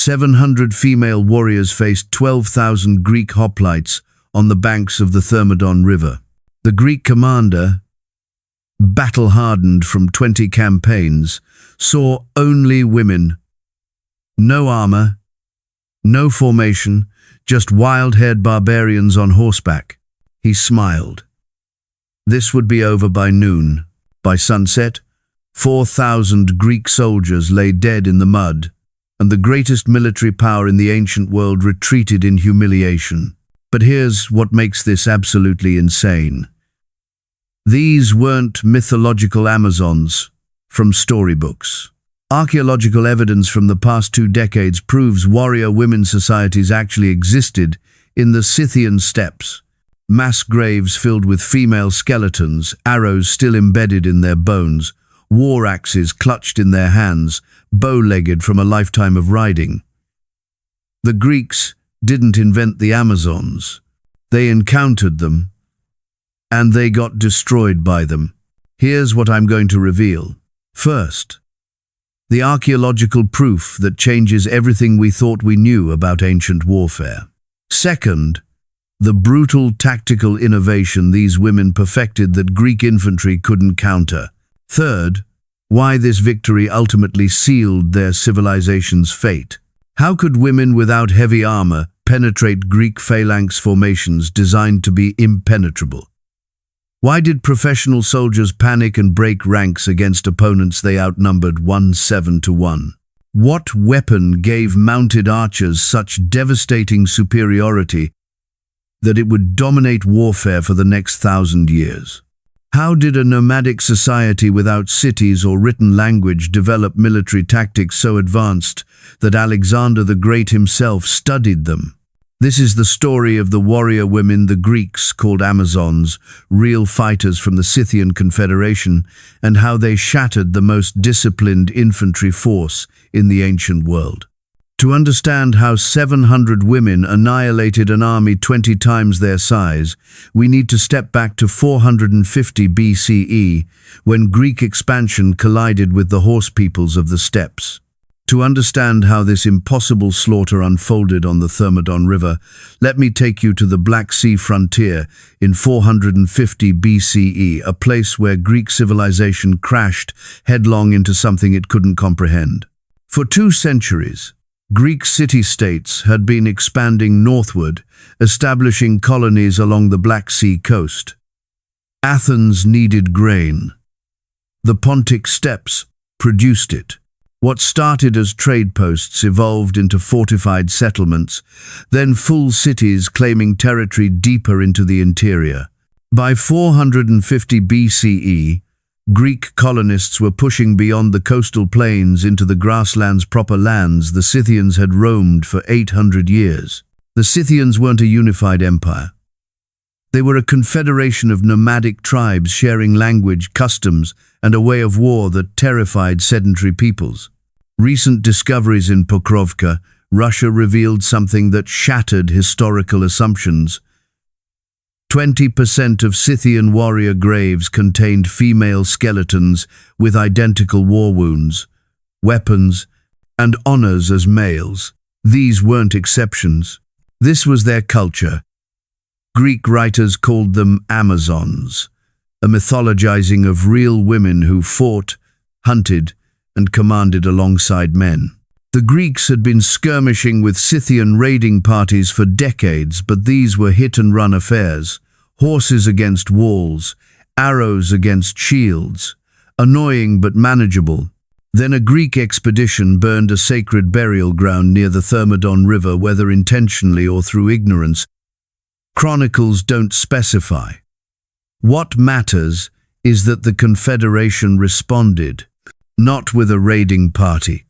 700 female warriors faced 12,000 Greek hoplites on the banks of the Thermodon River. The Greek commander, battle-hardened from 20 campaigns, saw only women. No armor, no formation, just wild-haired barbarians on horseback. He smiled. This would be over by noon. By sunset, 4,000 Greek soldiers lay dead in the mud, and the greatest military power in the ancient world retreated in humiliation. But here's what makes this absolutely insane. These weren't mythological Amazons from storybooks. Archaeological evidence from the past 2 decades proves warrior women societies actually existed in the Scythian steppes. Mass graves filled with female skeletons, arrows still embedded in their bones, war axes clutched in their hands, bow-legged from a lifetime of riding. The Greeks didn't invent the Amazons. They encountered them, and they got destroyed by them. Here's what I'm going to reveal. First, the archaeological proof that changes everything we thought we knew about ancient warfare. Second, the brutal tactical innovation these women perfected that Greek infantry couldn't counter. Third, why this victory ultimately sealed their civilization's fate. How could women without heavy armor penetrate Greek phalanx formations designed to be impenetrable? Why did professional soldiers panic and break ranks against opponents they outnumbered 17-1? What weapon gave mounted archers such devastating superiority that it would dominate warfare for the next 1,000 years? How did a nomadic society without cities or written language develop military tactics so advanced that Alexander the Great himself studied them? This is the story of the warrior women the Greeks called Amazons, real fighters from the Scythian Confederation, and how they shattered the most disciplined infantry force in the ancient world. To understand how 700 women annihilated an army 20 times their size, we need to step back to 450 BCE, when Greek expansion collided with the horse peoples of the steppes. To understand how this impossible slaughter unfolded on the Thermodon River, let me take you to the Black Sea frontier in 450 BCE, a place where Greek civilization crashed headlong into something it couldn't comprehend. For 2 centuries, Greek city-states had been expanding northward, establishing colonies along the Black Sea coast. Athens needed grain. The Pontic steppes produced it. What started as trade posts evolved into fortified settlements, then full cities claiming territory deeper into the interior. By 450 BCE, Greek colonists were pushing beyond the coastal plains into the grasslands proper lands the Scythians had roamed for 800 years. The Scythians weren't a unified empire. They were a confederation of nomadic tribes sharing language, customs, and a way of war that terrified sedentary peoples. Recent discoveries in Pokrovka, Russia revealed something that shattered historical assumptions. 20% of Scythian warrior graves contained female skeletons with identical war wounds, weapons, and honors as males. These weren't exceptions. This was their culture. Greek writers called them Amazons, a mythologizing of real women who fought, hunted, and commanded alongside men. The Greeks had been skirmishing with Scythian raiding parties for decades, but these were hit-and-run affairs. Horses against walls, arrows against shields, annoying but manageable. Then a Greek expedition burned a sacred burial ground near the Thermodon River, whether intentionally or through ignorance. Chronicles don't specify. What matters is that the Confederation responded, not with a raiding party,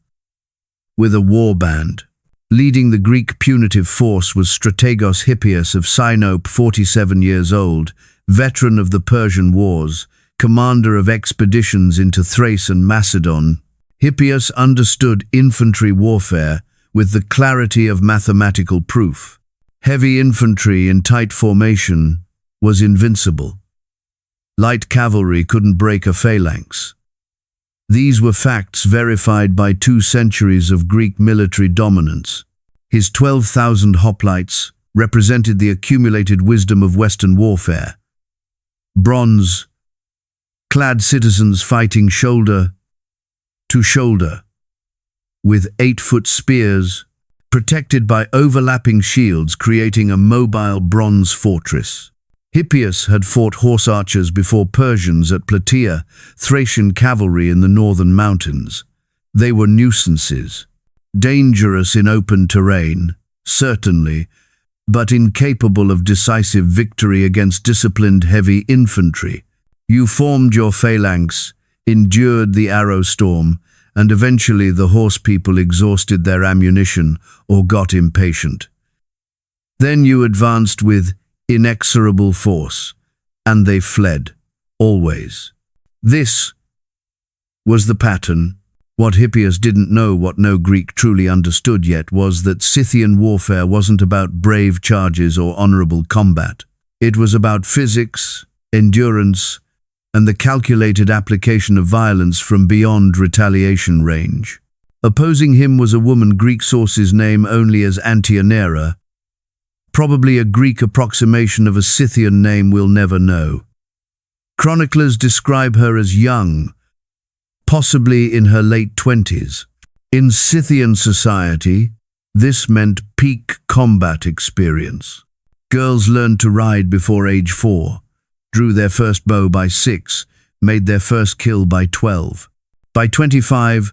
with a war band. Leading the Greek punitive force was Strategos Hippias of Sinope, 47 years old, veteran of the Persian Wars, commander of expeditions into Thrace and Macedon. Hippias understood infantry warfare with the clarity of mathematical proof. Heavy infantry in tight formation was invincible. Light cavalry couldn't break a phalanx. These were facts verified by 2 centuries of Greek military dominance. His 12,000 hoplites represented the accumulated wisdom of Western warfare. Bronze-clad citizens fighting shoulder to shoulder, with 8-foot spears, protected by overlapping shields, creating a mobile bronze fortress. Hippias had fought horse archers before Persians at Plataea, Thracian cavalry in the northern mountains. They were nuisances, dangerous in open terrain, certainly, but incapable of decisive victory against disciplined heavy infantry. You formed your phalanx, endured the arrow storm, and eventually the horse people exhausted their ammunition or got impatient. Then you advanced with inexorable force, and they fled, always. This was the pattern. What Hippias didn't know, what no Greek truly understood yet, was that Scythian warfare wasn't about brave charges or honorable combat. It was about physics, endurance, and the calculated application of violence from beyond retaliation range. Opposing him was a woman Greek sources name only as Antianera, probably a Greek approximation of a Scythian name we'll never know. Chroniclers describe her as young, possibly in her late 20s. In Scythian society, this meant peak combat experience. Girls learned to ride before age 4, drew their first bow by 6, made their first kill by 12. By 25,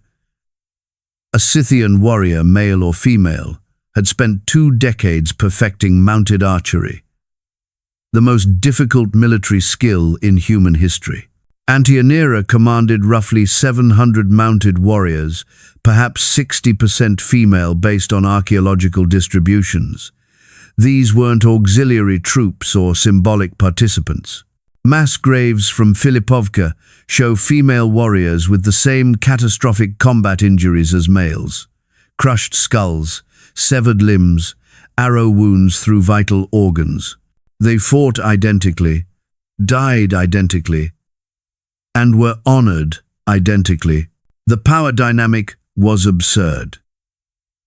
a Scythian warrior, male or female, had spent 2 decades perfecting mounted archery, the most difficult military skill in human history. Antianera commanded roughly 700 mounted warriors, perhaps 60% female based on archaeological distributions. These weren't auxiliary troops or symbolic participants. Mass graves from Filipovka show female warriors with the same catastrophic combat injuries as males: crushed skulls, severed limbs, arrow wounds through vital organs. They fought identically, died identically, and were honored identically. The power dynamic was absurd.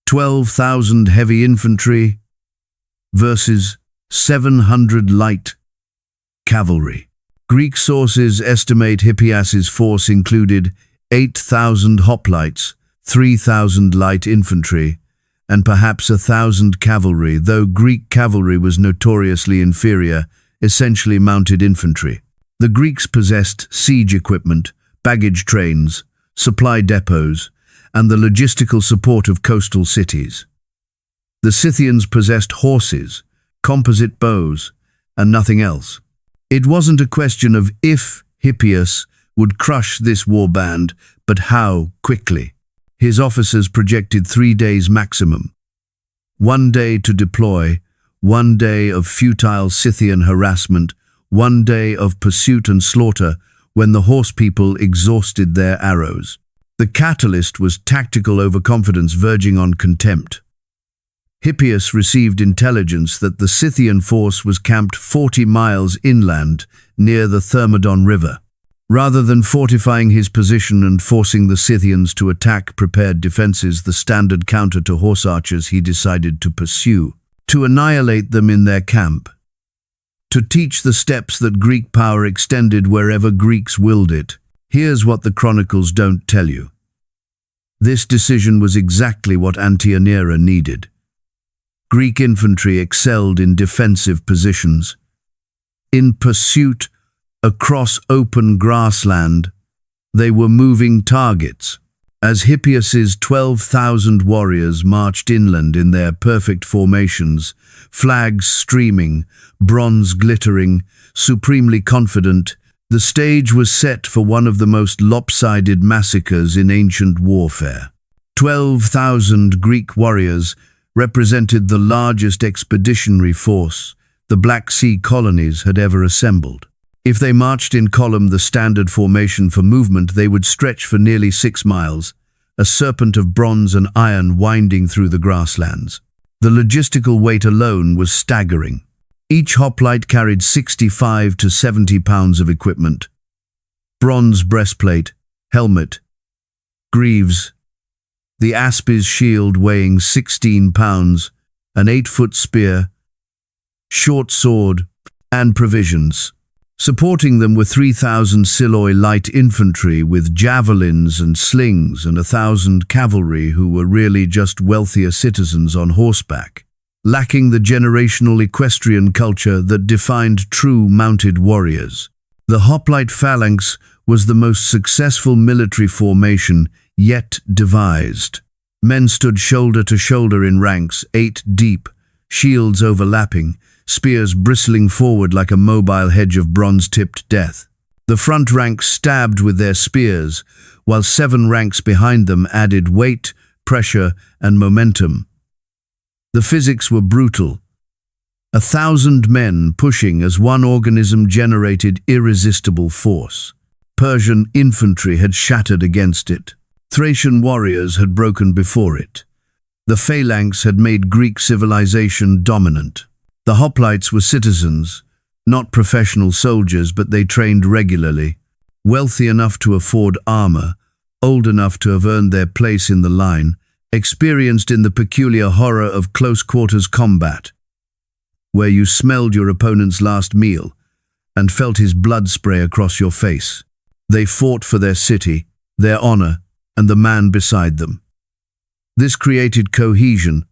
12,000 heavy infantry versus 700 light cavalry. Greek sources estimate Hippias's force included 8,000 hoplites, 3,000 light infantry, and perhaps 1,000 cavalry, though Greek cavalry was notoriously inferior, essentially mounted infantry. The Greeks possessed siege equipment, baggage trains, supply depots, and the logistical support of coastal cities. The Scythians possessed horses, composite bows, and nothing else. It wasn't a question of if Hippias would crush this warband, but how quickly. His officers projected 3 days maximum. 1 day to deploy, 1 day of futile Scythian harassment, 1 day of pursuit and slaughter when the horse people exhausted their arrows. The catalyst was tactical overconfidence verging on contempt. Hippias received intelligence that the Scythian force was camped 40 miles inland near the Thermodon River. Rather than fortifying his position and forcing the Scythians to attack prepared defenses, the standard counter to horse archers, he decided to pursue, to annihilate them in their camp, to teach the steppes that Greek power extended wherever Greeks willed it. Here's what the chronicles don't tell you. This decision was exactly what Antianera needed. Greek infantry excelled in defensive positions. In pursuit across open grassland, they were moving targets. As Hippias's 12,000 warriors marched inland in their perfect formations, flags streaming, bronze glittering, supremely confident, the stage was set for one of the most lopsided massacres in ancient warfare. 12,000 Greek warriors represented the largest expeditionary force the Black Sea colonies had ever assembled. If they marched in column, the standard formation for movement, they would stretch for nearly 6 miles, a serpent of bronze and iron winding through the grasslands. The logistical weight alone was staggering. Each hoplite carried 65 to 70 pounds of equipment: bronze breastplate, helmet, greaves, the aspis shield weighing 16 pounds, an 8-foot spear, short sword, and provisions. Supporting them were 3,000 Siloi light infantry with javelins and slings and 1,000 cavalry who were really just wealthier citizens on horseback, lacking the generational equestrian culture that defined true mounted warriors. The hoplite phalanx was the most successful military formation yet devised. Men stood shoulder to shoulder in ranks, 8 deep, shields overlapping, spears bristling forward like a mobile hedge of bronze-tipped death. The front ranks stabbed with their spears, while 7 ranks behind them added weight, pressure, and momentum. The physics were brutal. 1,000 men pushing as one organism generated irresistible force. Persian infantry had shattered against it. Thracian warriors had broken before it. The phalanx had made Greek civilization dominant. The hoplites were citizens, not professional soldiers, but they trained regularly, wealthy enough to afford armor, old enough to have earned their place in the line, experienced in the peculiar horror of close-quarters combat, where you smelled your opponent's last meal and felt his blood spray across your face. They fought for their city, their honor, and the man beside them. This created cohesion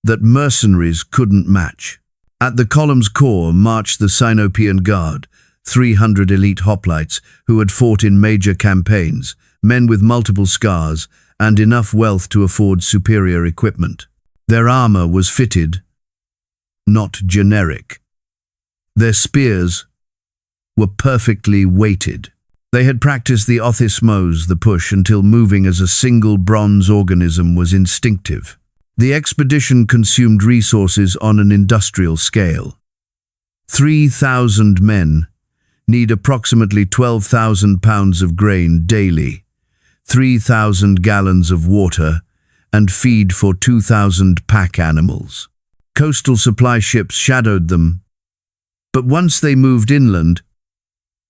that mercenaries couldn't match. At the column's core marched the Sinopean Guard, 300 elite hoplites who had fought in major campaigns, men with multiple scars and enough wealth to afford superior equipment. Their armor was fitted, not generic. Their spears were perfectly weighted. They had practiced the othismos, the push, until moving as a single bronze organism was instinctive. The expedition consumed resources on an industrial scale. 3,000 men need approximately 12,000 pounds of grain daily, 3,000 gallons of water, and feed for 2,000 pack animals. Coastal supply ships shadowed them, but once they moved inland,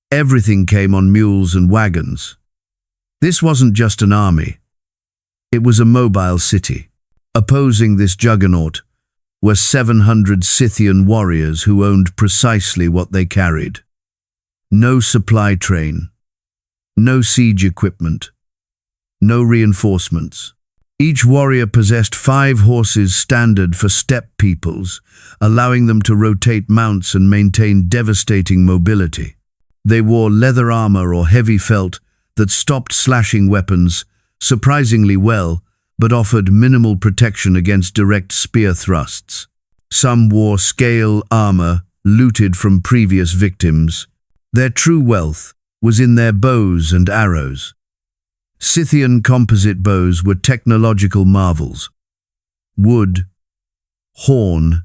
everything came on mules and wagons. This wasn't just an army. It was a mobile city. Opposing this juggernaut were 700 Scythian warriors who owned precisely what they carried. No supply train, no siege equipment, no reinforcements. Each warrior possessed 5 horses standard for steppe peoples, allowing them to rotate mounts and maintain devastating mobility. They wore leather armor or heavy felt that stopped slashing weapons surprisingly well, but offered minimal protection against direct spear thrusts. Some wore scale armor looted from previous victims. Their true wealth was in their bows and arrows. Scythian composite bows were technological marvels. Wood, horn,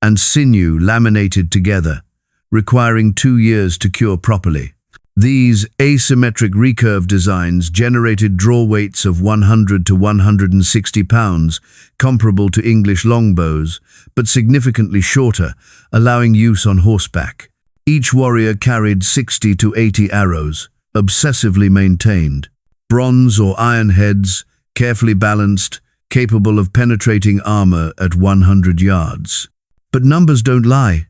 and sinew laminated together, requiring 2 years to cure properly. These asymmetric recurve designs generated draw weights of 100 to 160 pounds, comparable to English longbows, but significantly shorter, allowing use on horseback. Each warrior carried 60 to 80 arrows, obsessively maintained. Bronze or iron heads, carefully balanced, capable of penetrating armor at 100 yards. But numbers don't lie.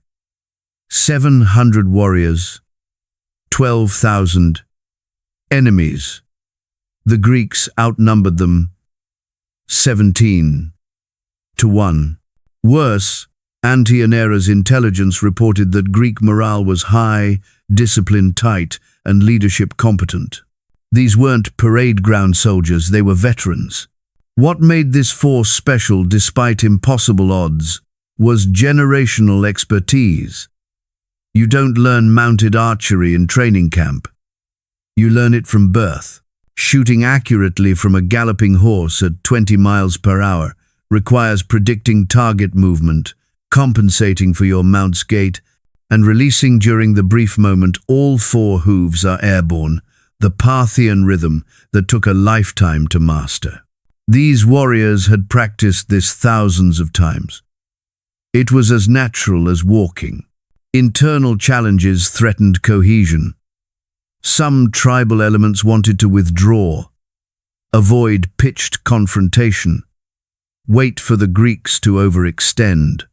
700 warriors, 12,000 enemies. The Greeks outnumbered them 17 to 1. Worse, Antianera's intelligence reported that Greek morale was high, discipline tight, and leadership competent. These weren't parade ground soldiers, they were veterans. What made this force special despite impossible odds was generational expertise. You don't learn mounted archery in training camp. You learn it from birth. Shooting accurately from a galloping horse at 20 miles per hour requires predicting target movement, compensating for your mount's gait, and releasing during the brief moment all 4 hooves are airborne, the Parthian rhythm that took a lifetime to master. These warriors had practiced this thousands of times. It was as natural as walking. Internal challenges threatened cohesion. Some tribal elements wanted to withdraw. avoid pitched confrontation, wait for the Greeks to overextend.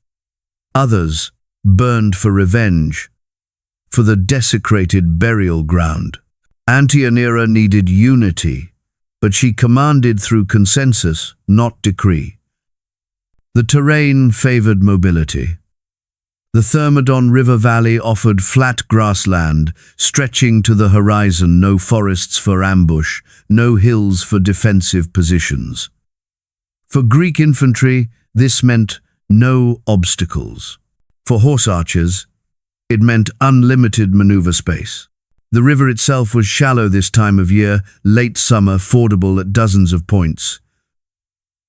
Others burned for revenge, for the desecrated burial ground. Antianera needed unity, but she commanded through consensus, not decree. The terrain favored mobility. The Thermodon River valley offered flat grassland, stretching to the horizon, no forests for ambush, no hills for defensive positions. For Greek infantry, this meant no obstacles. For horse archers, it meant unlimited maneuver space. The river itself was shallow this time of year, late summer, fordable at dozens of points.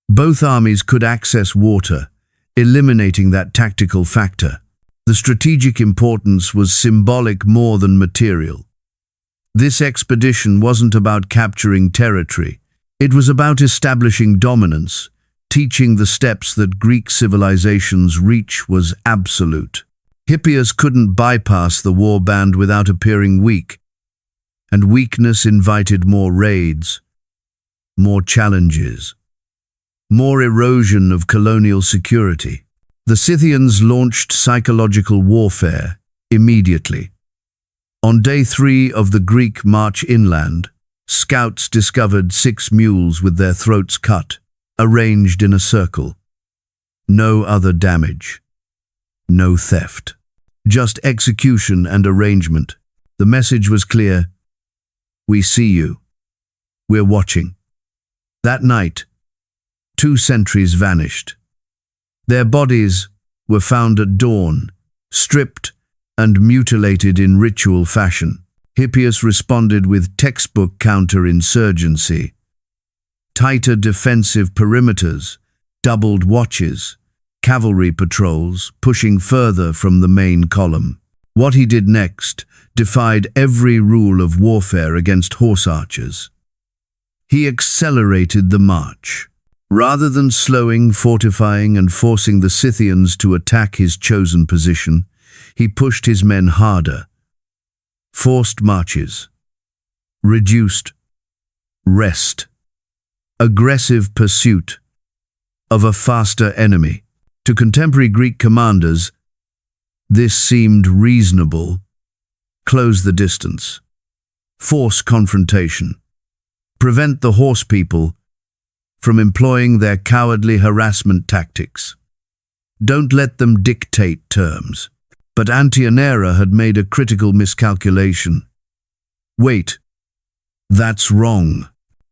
Both armies could access water, eliminating that tactical factor. The strategic importance was symbolic more than material. This expedition wasn't about capturing territory. It was about establishing dominance, teaching the steps that Greek civilization's reach was absolute. Hippias couldn't bypass the warband without appearing weak, and weakness invited more raids, more challenges, more erosion of colonial security. The Scythians launched psychological warfare immediately. On day 3 of the Greek march inland, scouts discovered 6 mules with their throats cut, arranged in a circle. No other damage, no theft, just execution and arrangement. The message was clear: we see you. We're watching. That night, 2 sentries vanished. Their bodies were found at dawn, stripped and mutilated in ritual fashion. Hippias responded with textbook counterinsurgency. Tighter defensive perimeters, doubled watches, cavalry patrols, pushing further from the main column. What he did next defied every rule of warfare against horse archers. He accelerated the march. Rather than slowing, fortifying, and forcing the Scythians to attack his chosen position, he pushed his men harder. Forced marches, reduced rest, aggressive pursuit of a faster enemy. To contemporary Greek commanders, this seemed reasonable. Close the distance, force confrontation, prevent the horse people from employing their cowardly harassment tactics. Don't let them dictate terms. But Antianera had made a critical miscalculation. Wait, that's wrong.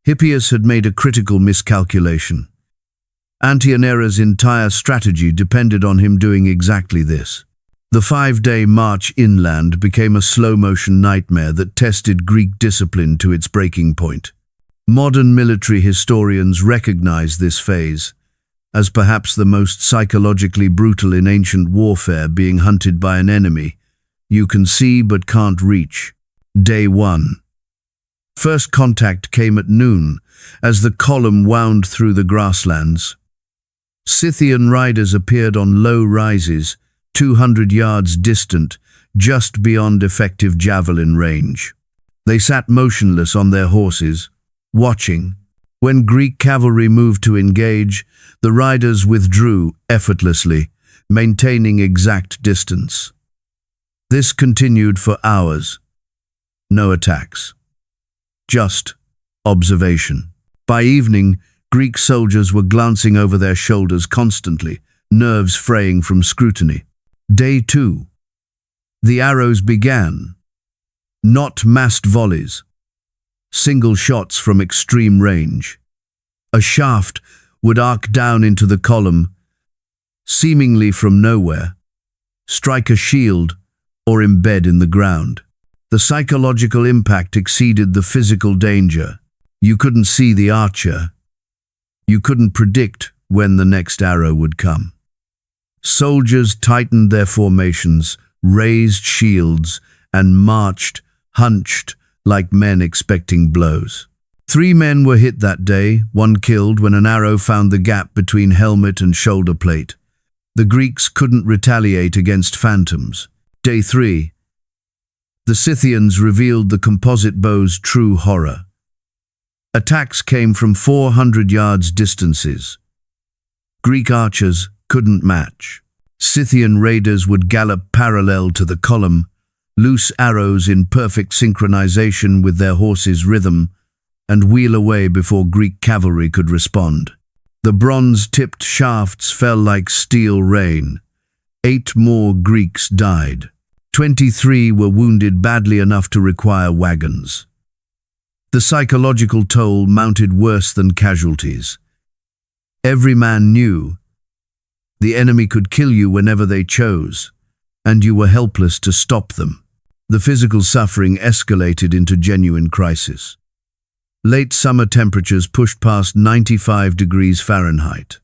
Hippias had made a critical miscalculation. Antianera's entire strategy depended on him doing exactly this. The 5-day march inland became a slow-motion nightmare that tested Greek discipline to its breaking point. Modern military historians recognize this phase as perhaps the most psychologically brutal in ancient warfare, being hunted by an enemy you can see but can't reach. Day 1. First contact came at noon as the column wound through the grasslands. Scythian riders appeared on low rises, 200 yards distant, just beyond effective javelin range. They sat motionless on their horses, watching. When Greek cavalry moved to engage, the riders withdrew effortlessly, maintaining exact distance. This continued for hours. No attacks. Just observation. By evening, Greek soldiers were glancing over their shoulders constantly, nerves fraying from scrutiny. Day 2. The arrows began. Not massed volleys. Single shots from extreme range. A shaft would arc down into the column, seemingly from nowhere, strike a shield, or embed in the ground. The psychological impact exceeded the physical danger. You couldn't see the archer. You couldn't predict when the next arrow would come. Soldiers tightened their formations, raised shields, and marched, hunched, like men expecting blows. 3 men were hit that day, 1 killed when an arrow found the gap between helmet and shoulder plate. The Greeks couldn't retaliate against phantoms. Day 3. The Scythians revealed the composite bow's true horror. Attacks came from 400 yards distances. Greek archers couldn't match. Scythian raiders would gallop parallel to the column, loose arrows in perfect synchronization with their horses' rhythm, and wheel away before Greek cavalry could respond. The bronze-tipped shafts fell like steel rain. 8 more Greeks died. 23 were wounded badly enough to require wagons. The psychological toll mounted worse than casualties. Every man knew the enemy could kill you whenever they chose, and you were helpless to stop them. The physical suffering escalated into genuine crisis. Late summer temperatures pushed past 95 degrees Fahrenheit.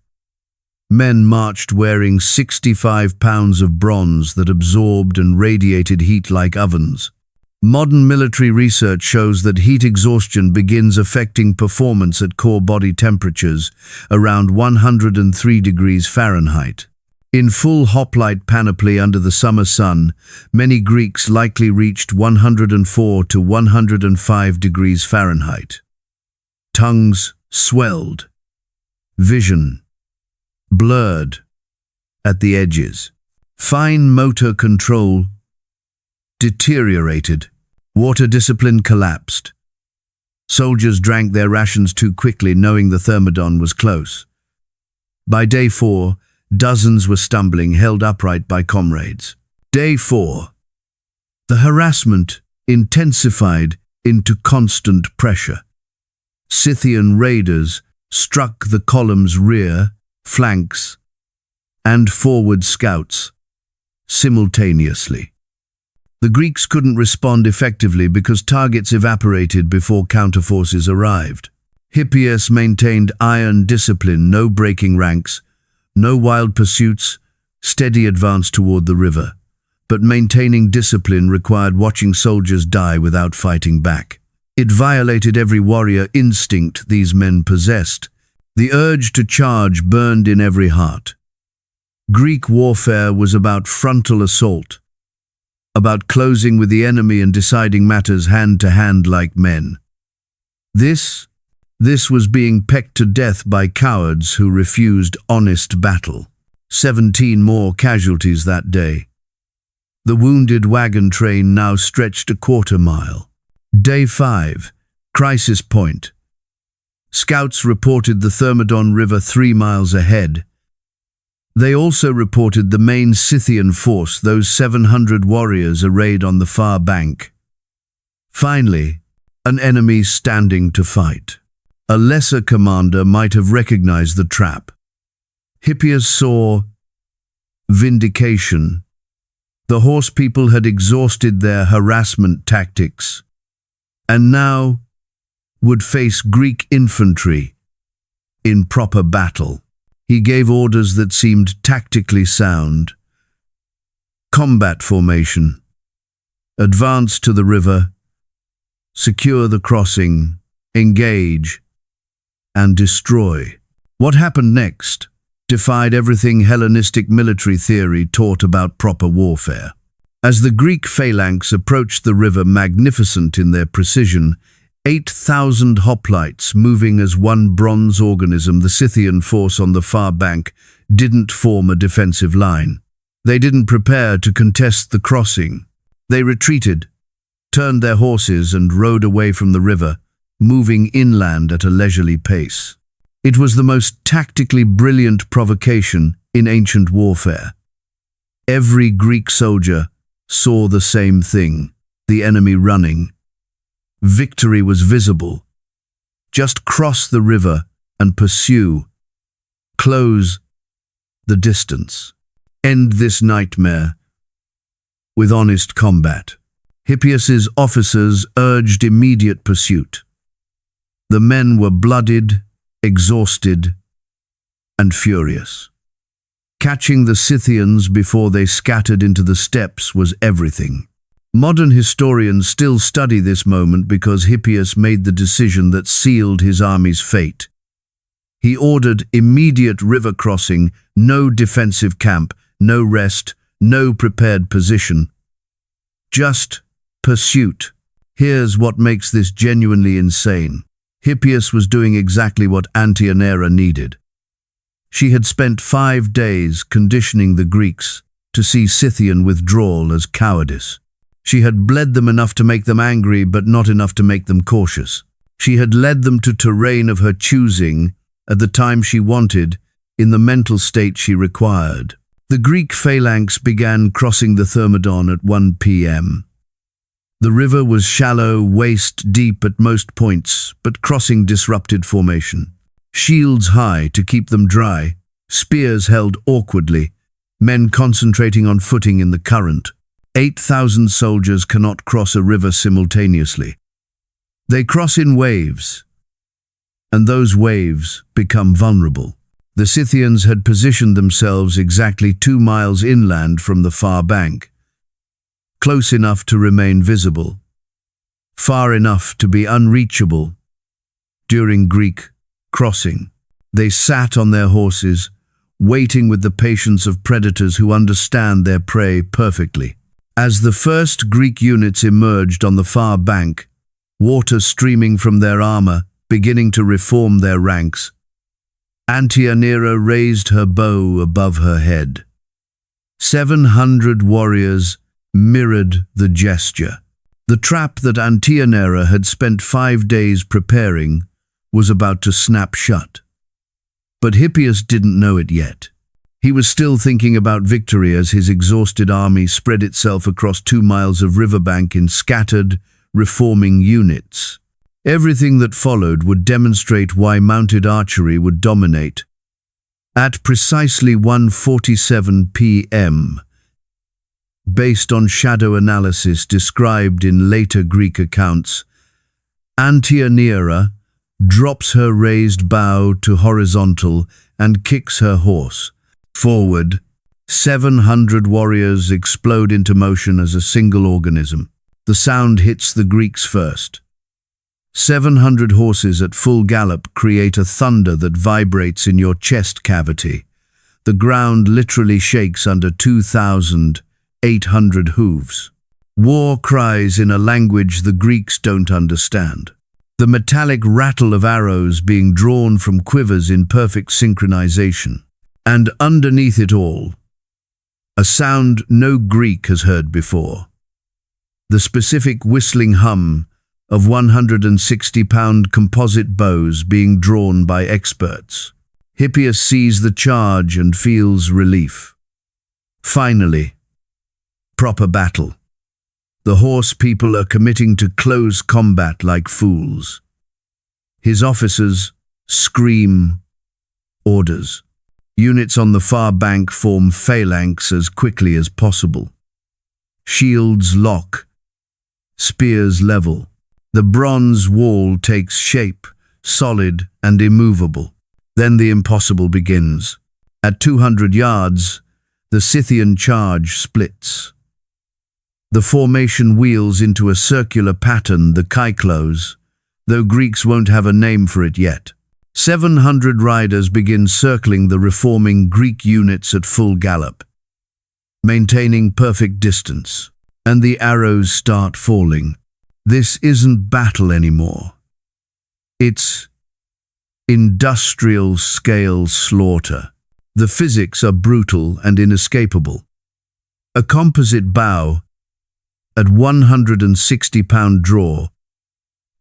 Men marched wearing 65 pounds of bronze that absorbed and radiated heat like ovens. Modern military research shows that heat exhaustion begins affecting performance at core body temperatures around 103 degrees Fahrenheit. In full hoplite panoply under the summer sun, many Greeks likely reached 104 to 105 degrees Fahrenheit. Tongues swelled. Vision blurred at the edges. Fine motor control deteriorated. Water discipline collapsed. Soldiers drank their rations too quickly, knowing the Thermodon was close. By day 4, dozens were stumbling, held upright by comrades. Day 4. The harassment intensified into constant pressure. Scythian raiders struck the column's rear, flanks, and forward scouts simultaneously. The Greeks couldn't respond effectively because targets evaporated before counterforces arrived. Hippias maintained iron discipline, no breaking ranks, no wild pursuits, steady advance toward the river. But maintaining discipline required watching soldiers die without fighting back. It violated every warrior instinct these men possessed. The urge to charge burned in every heart. Greek warfare was about frontal assault, about closing with the enemy and deciding matters hand to hand like men. This was being pecked to death by cowards who refused honest battle. 17 more casualties that day. The wounded wagon train now stretched a quarter-mile. Day 5, crisis point. Scouts reported the Thermodon River 3 miles ahead. They also reported the main Scythian force, those 700 warriors arrayed on the far bank. Finally, an enemy standing to fight. A lesser commander might have recognized the trap. Hippias saw vindication. The horse people had exhausted their harassment tactics, and now would face Greek infantry in proper battle. He gave orders that seemed tactically sound. Combat formation. Advance to the river. Secure the crossing. Engage. And destroy. What happened next defied everything Hellenistic military theory taught about proper warfare. As the Greek phalanx approached the river, magnificent in their precision, 8,000 hoplites moving as one bronze organism, the Scythian force on the far bank didn't form a defensive line. They didn't prepare to contest the crossing. They retreated, turned their horses and rode away from the river, moving inland at a leisurely pace. It was the most tactically brilliant provocation in ancient warfare. Every Greek soldier saw the same thing, the enemy running. Victory was visible. Just cross the river and pursue. Close the distance. End this nightmare with honest combat. Hippias's officers urged immediate pursuit. The men were blooded, exhausted, and furious. Catching the Scythians before they scattered into the steppes was everything. Modern historians still study this moment because Hippias made the decision that sealed his army's fate. He ordered immediate river crossing, no defensive camp, no rest, no prepared position. Just pursuit. Here's what makes this genuinely insane. Hippias was doing exactly what Antianera needed. She had spent 5 days conditioning the Greeks to see Scythian withdrawal as cowardice. She had bled them enough to make them angry, but not enough to make them cautious. She had led them to terrain of her choosing, at the time she wanted, in the mental state she required. The Greek phalanx began crossing the Thermodon at 1 p.m. The river was shallow, waist-deep at most points, but crossing disrupted formation. Shields high to keep them dry, spears held awkwardly, men concentrating on footing in the current. 8,000 soldiers cannot cross a river simultaneously. They cross in waves, and those waves become vulnerable. The Scythians had positioned themselves exactly 2 miles inland from the far bank, close enough to remain visible, far enough to be unreachable. During Greek crossing, they sat on their horses, waiting with the patience of predators who understand their prey perfectly. As the first Greek units emerged on the far bank, water streaming from their armor, beginning to reform their ranks, Antianera raised her bow above her head. 700 warriors mirrored the gesture. The trap that Antianera had spent 5 days preparing was about to snap shut. But Hippias didn't know it yet. He was still thinking about victory as his exhausted army spread itself across 2 miles of riverbank in scattered, reforming units. Everything that followed would demonstrate why mounted archery would dominate. At precisely 1:47 p.m., based on shadow analysis described in later Greek accounts, Antianera drops her raised bow to horizontal and kicks her horse forward. 700 warriors explode into motion as a single organism. The sound hits the Greeks first. 700 horses at full gallop create a thunder that vibrates in your chest cavity. The ground literally shakes under 2,800 hooves. War cries in a language the Greeks don't understand. The metallic rattle of arrows being drawn from quivers in perfect synchronization. And underneath it all, a sound no Greek has heard before. The specific whistling hum of 160-pound composite bows being drawn by experts. Hippias sees the charge and feels relief. Finally, proper battle. The horse people are committing to close combat like fools. His officers scream orders. Units on the far bank form phalanx as quickly as possible. Shields lock, spears level. The bronze wall takes shape, solid and immovable. Then the impossible begins. At 200 yards, the Scythian charge splits. The formation wheels into a circular pattern, the kyklos, though Greeks won't have a name for it yet. 700 riders begin circling the reforming Greek units at full gallop, maintaining perfect distance, and the arrows start falling. This isn't battle anymore. It's industrial-scale slaughter. The physics are brutal and inescapable. A composite bow at 160-pound draw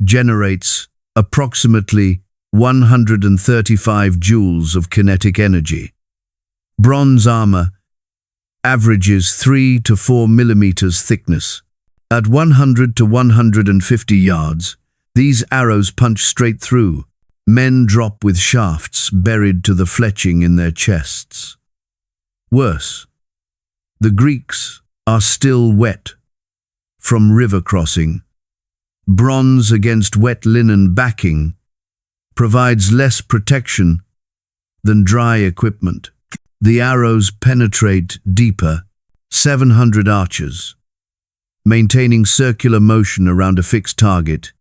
generates approximately 135 joules of kinetic energy. Bronze armor averages 3 to 4 millimeters thickness. At 100 to 150 yards, these arrows punch straight through. Men drop with shafts buried to the fletching in their chests. Worse, the Greeks are still wet from river crossing. Bronze against wet linen backing provides less protection than dry equipment. The arrows penetrate deeper. 700 archers, maintaining circular motion around a fixed target,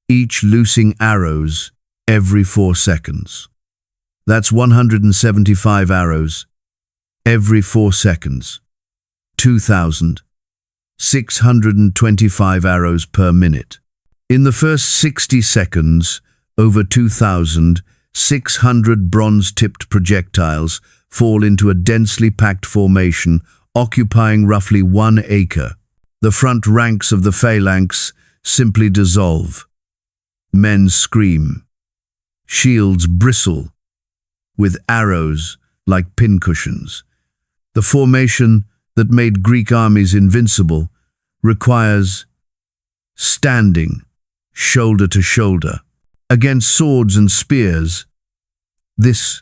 each loosing arrows every 4 seconds. That's 175 arrows every 4 seconds. 2,625 arrows per minute. In the first 60 seconds, Over 2,600 bronze-tipped projectiles fall into a densely packed formation occupying roughly 1 acre. The front ranks of the phalanx simply dissolve. Men scream. Shields bristle with arrows like pincushions. The formation that made Greek armies invincible requires standing shoulder to shoulder against swords and spears. This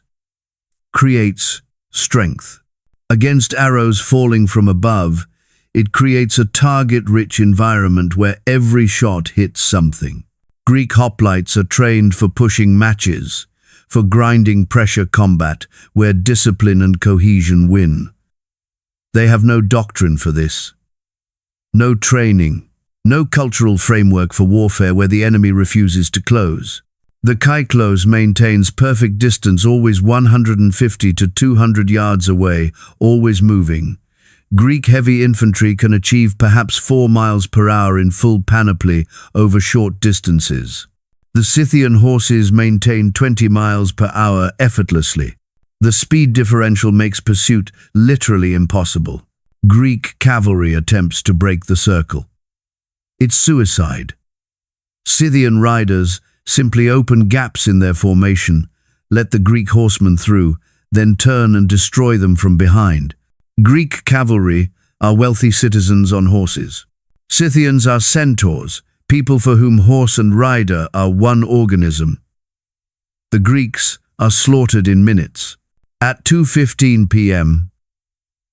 creates strength. Against arrows falling from above, it creates a target-rich environment where every shot hits something. Greek hoplites are trained for pushing matches, for grinding pressure combat where discipline and cohesion win. They have no doctrine for this. No training, no cultural framework for warfare where the enemy refuses to close. The Kyklos maintains perfect distance, always 150 to 200 yards away, always moving. Greek heavy infantry can achieve perhaps 4 miles per hour in full panoply over short distances. The Scythian horses maintain 20 miles per hour effortlessly. The speed differential makes pursuit literally impossible. Greek cavalry attempts to break the circle. It's suicide. Scythian riders simply open gaps in their formation, let the Greek horsemen through, then turn and destroy them from behind. Greek cavalry are wealthy citizens on horses. Scythians are centaurs, people for whom horse and rider are one organism. The Greeks are slaughtered in minutes. At 2:15 p.m.,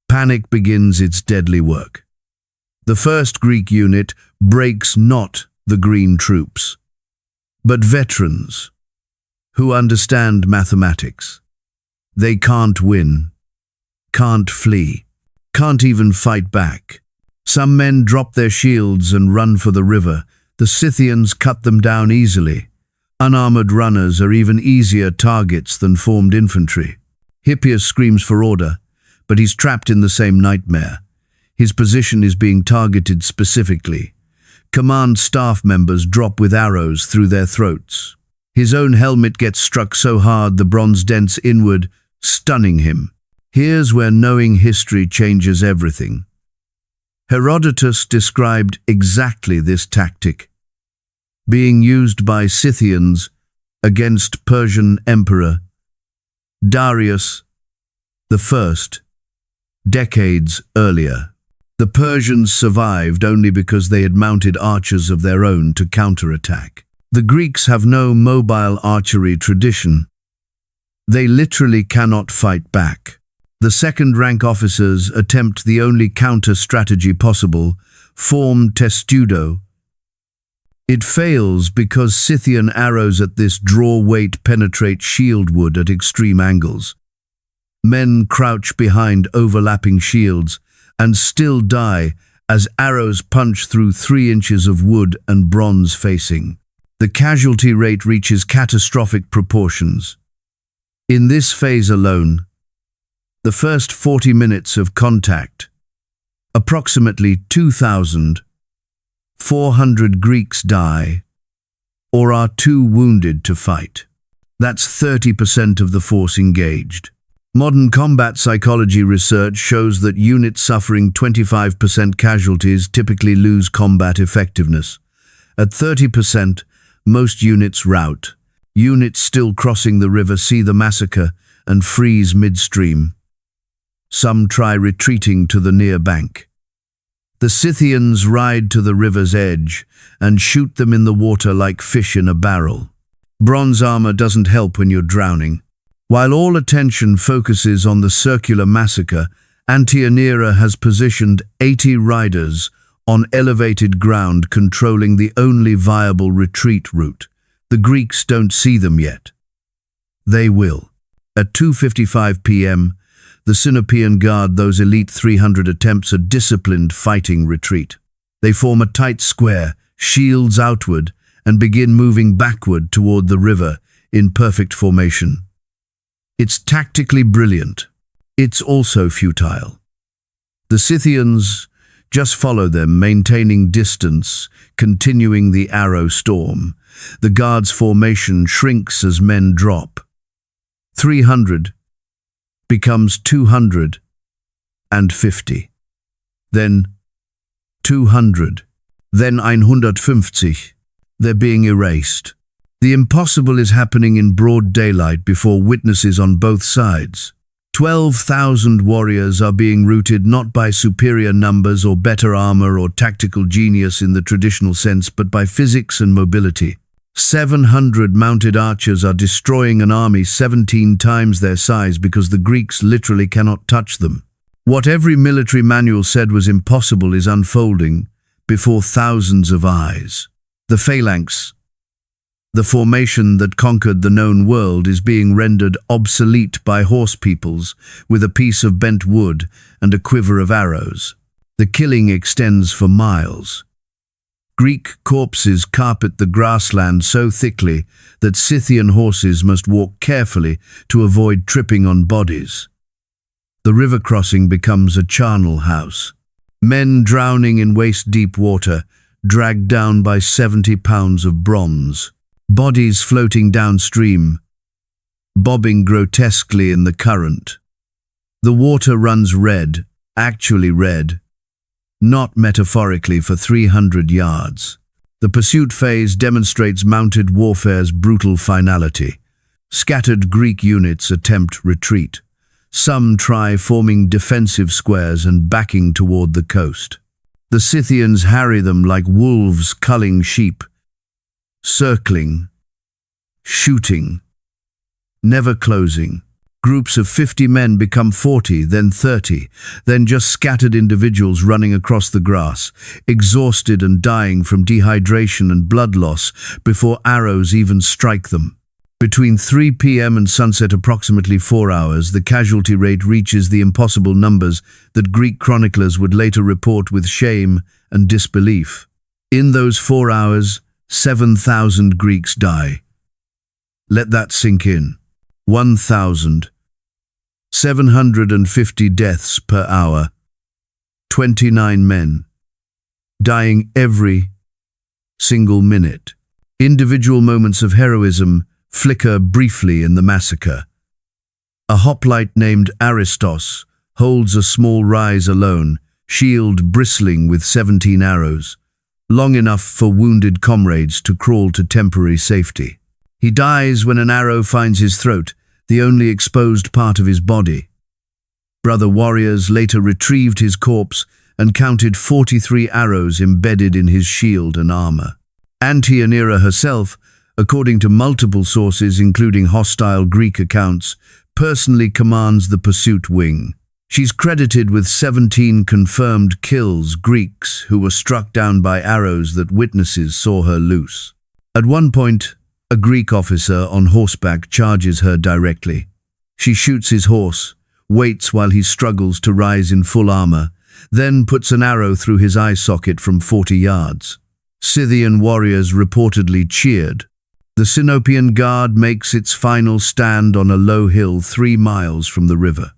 panic begins its deadly work. The first Greek unit breaks not the green troops, but veterans who understand mathematics. They can't win, can't flee, can't even fight back. Some men drop their shields and run for the river. The Scythians cut them down easily. Unarmored runners are even easier targets than formed infantry. Hippias screams for order, but he's trapped in the same nightmare. His position is being targeted specifically. Command staff members drop with arrows through their throats. His own helmet gets struck so hard the bronze dents inward, stunning him. Here's where knowing history changes everything. Herodotus described exactly this tactic, being used by Scythians against Persian Emperor Darius I, decades earlier. The Persians survived only because they had mounted archers of their own to counterattack. The Greeks have no mobile archery tradition. They literally cannot fight back. The second-rank officers attempt the only counter-strategy possible, form testudo. It fails because Scythian arrows at this draw weight penetrate shield wood at extreme angles. Men crouch behind overlapping shields and still die as arrows punch through 3 inches of wood and bronze facing. The casualty rate reaches catastrophic proportions. In this phase alone, the first 40 minutes of contact, approximately 2,400 Greeks die or are too wounded to fight. That's 30% of the force engaged. Modern combat psychology research shows that units suffering 25% casualties typically lose combat effectiveness. At 30%, most units rout. Units still crossing the river see the massacre and freeze midstream. Some try retreating to the near bank. The Scythians ride to the river's edge and shoot them in the water like fish in a barrel. Bronze armor doesn't help when you're drowning. While all attention focuses on the circular massacre, Antianira has positioned 80 riders on elevated ground controlling the only viable retreat route. The Greeks don't see them yet. They will. At 2:55 p.m., the Sinopean Guard, those elite 300 attempts a disciplined fighting retreat. They form a tight square, shields outward, and begin moving backward toward the river in perfect formation. It's tactically brilliant. It's also futile. The Scythians Just follow them, maintaining distance, continuing the arrow storm. The guard's formation shrinks as men drop. 300 becomes 250. Then 200. Then 150. They're being erased. The impossible is happening in broad daylight before witnesses on both sides. 12,000 warriors are being routed not by superior numbers or better armor or tactical genius in the traditional sense, but by physics and mobility. 700 mounted archers are destroying an army 17 times their size because the Greeks literally cannot touch them. What every military manual said was impossible is unfolding before thousands of eyes. The phalanx, the formation that conquered the known world, is being rendered obsolete by horse peoples with a piece of bent wood and a quiver of arrows. The killing extends for miles. Greek corpses carpet the grassland so thickly that Scythian horses must walk carefully to avoid tripping on bodies. The river crossing becomes a charnel house. Men drowning in waist-deep water, dragged down by 70 pounds of bronze. Bodies floating downstream, bobbing grotesquely in the current. The water runs red, actually red, not metaphorically, for 300 yards. The pursuit phase demonstrates mounted warfare's brutal finality. Scattered Greek units attempt retreat. Some try forming defensive squares and backing toward the coast. The Scythians harry them like wolves culling sheep, circling, shooting, never closing. Groups of 50 men become 40, then 30, then just scattered individuals running across the grass, exhausted and dying from dehydration and blood loss before arrows even strike them. Between 3 p.m. and sunset, approximately 4 hours, the casualty rate reaches the impossible numbers that Greek chroniclers would later report with shame and disbelief. In those 4 hours, 7,000 Greeks die. Let that sink in. 1,750 deaths per hour. 29 men dying every single minute. Individual moments of heroism flicker briefly in the massacre. A hoplite named Aristos holds a small rise alone, shield bristling with 17 arrows, long enough for wounded comrades to crawl to temporary safety. He dies when an arrow finds his throat, the only exposed part of his body. Brother warriors later retrieved his corpse and counted 43 arrows embedded in his shield and armor. Antianira herself, according to multiple sources including hostile Greek accounts, personally commands the pursuit wing. She's credited with 17 confirmed kills, Greeks who were struck down by arrows that witnesses saw her loose. At one point, a Greek officer on horseback charges her directly. She shoots his horse, waits while he struggles to rise in full armor, then puts an arrow through his eye socket from 40 yards. Scythian warriors reportedly cheered. The Sinopian Guard makes its final stand on a low hill 3 miles from the river.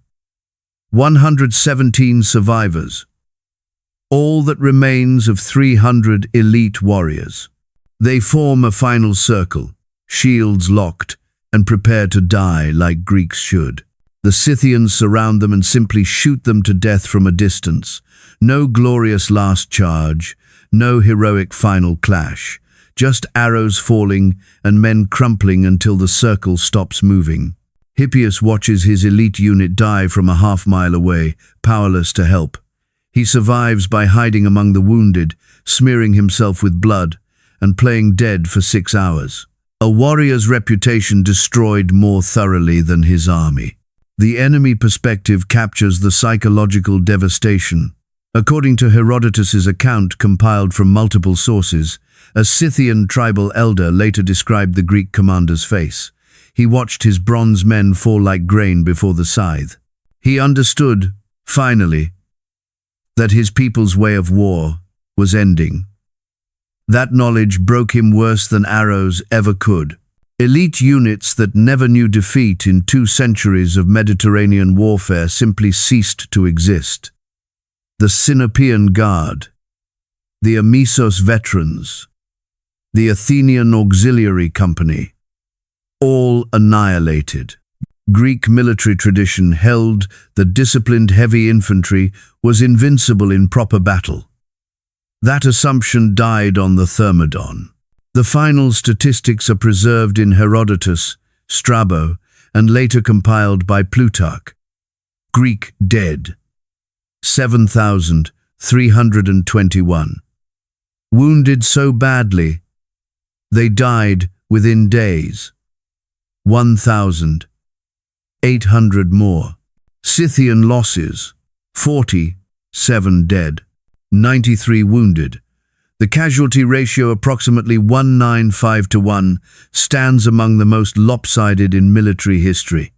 117 survivors. All that remains of 300 elite warriors. They form a final circle, shields locked, and prepare to die like Greeks should. The Scythians surround them and simply shoot them to death from a distance. No glorious last charge, no heroic final clash. Just arrows falling and men crumpling until the circle stops moving. Hippias watches his elite unit die from a half-mile away, powerless to help. He survives by hiding among the wounded, smearing himself with blood, and playing dead for 6 hours. A warrior's reputation destroyed more thoroughly than his army. The enemy perspective captures the psychological devastation. According to Herodotus's account compiled from multiple sources, a Scythian tribal elder later described the Greek commander's face. He watched his bronze men fall like grain before the scythe. He understood, finally, that his people's way of war was ending. That knowledge broke him worse than arrows ever could. Elite units that never knew defeat in 2 centuries of Mediterranean warfare simply ceased to exist. the Sinopean Guard, the Amisos veterans, the Athenian Auxiliary Company, all annihilated. Greek military tradition held that disciplined heavy infantry was invincible in proper battle. That assumption died on the Thermodon. The final statistics are preserved in Herodotus, Strabo, and later compiled by Plutarch. Greek dead, 7,321. Wounded so badly, they died within days. 1,800 more. Scythian losses, 47 dead, 93 wounded. The casualty ratio, approximately 195-1, stands among the most lopsided in military history.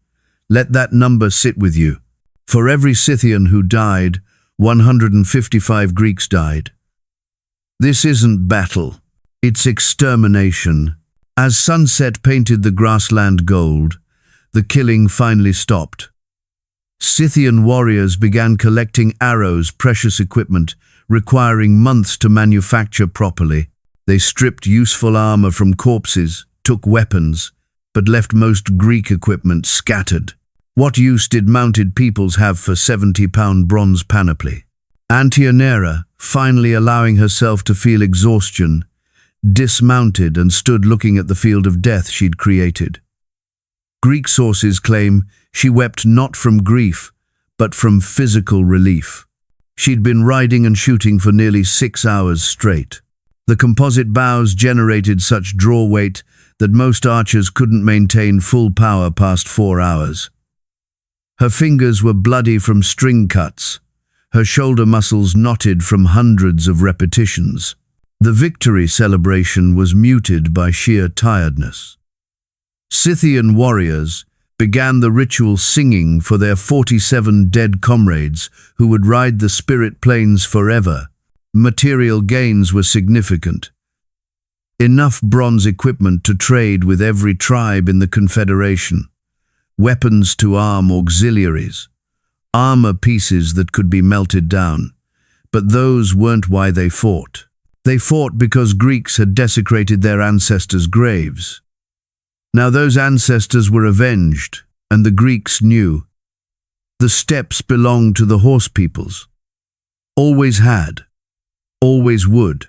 Let that number sit with you. For every Scythian who died, 155 Greeks died. This isn't battle, it's extermination. As sunset painted the grassland gold, the killing finally stopped. Scythian warriors began collecting arrows, precious equipment, requiring months to manufacture properly. They stripped useful armor from corpses, took weapons, but left most Greek equipment scattered. What use did mounted peoples have for 70-pound bronze panoply? Antianera, finally allowing herself to feel exhaustion, dismounted and stood looking at the field of death she'd created. Greek sources claim she wept not from grief, but from physical relief. She'd been riding and shooting for nearly 6 hours straight. The composite bows generated such draw weight that most archers couldn't maintain full power past 4 hours. Her fingers were bloody from string cuts, her shoulder muscles knotted from hundreds of repetitions. The victory celebration was muted by sheer tiredness. Scythian warriors began the ritual singing for their 47 dead comrades who would ride the spirit plains forever. Material gains were significant. Enough bronze equipment to trade with every tribe in the Confederation. Weapons to arm auxiliaries. Armor pieces that could be melted down. But those weren't why they fought. They fought because Greeks had desecrated their ancestors' graves. Now those ancestors were avenged, and the Greeks knew. The steppes belonged to the horse peoples. Always had. Always would.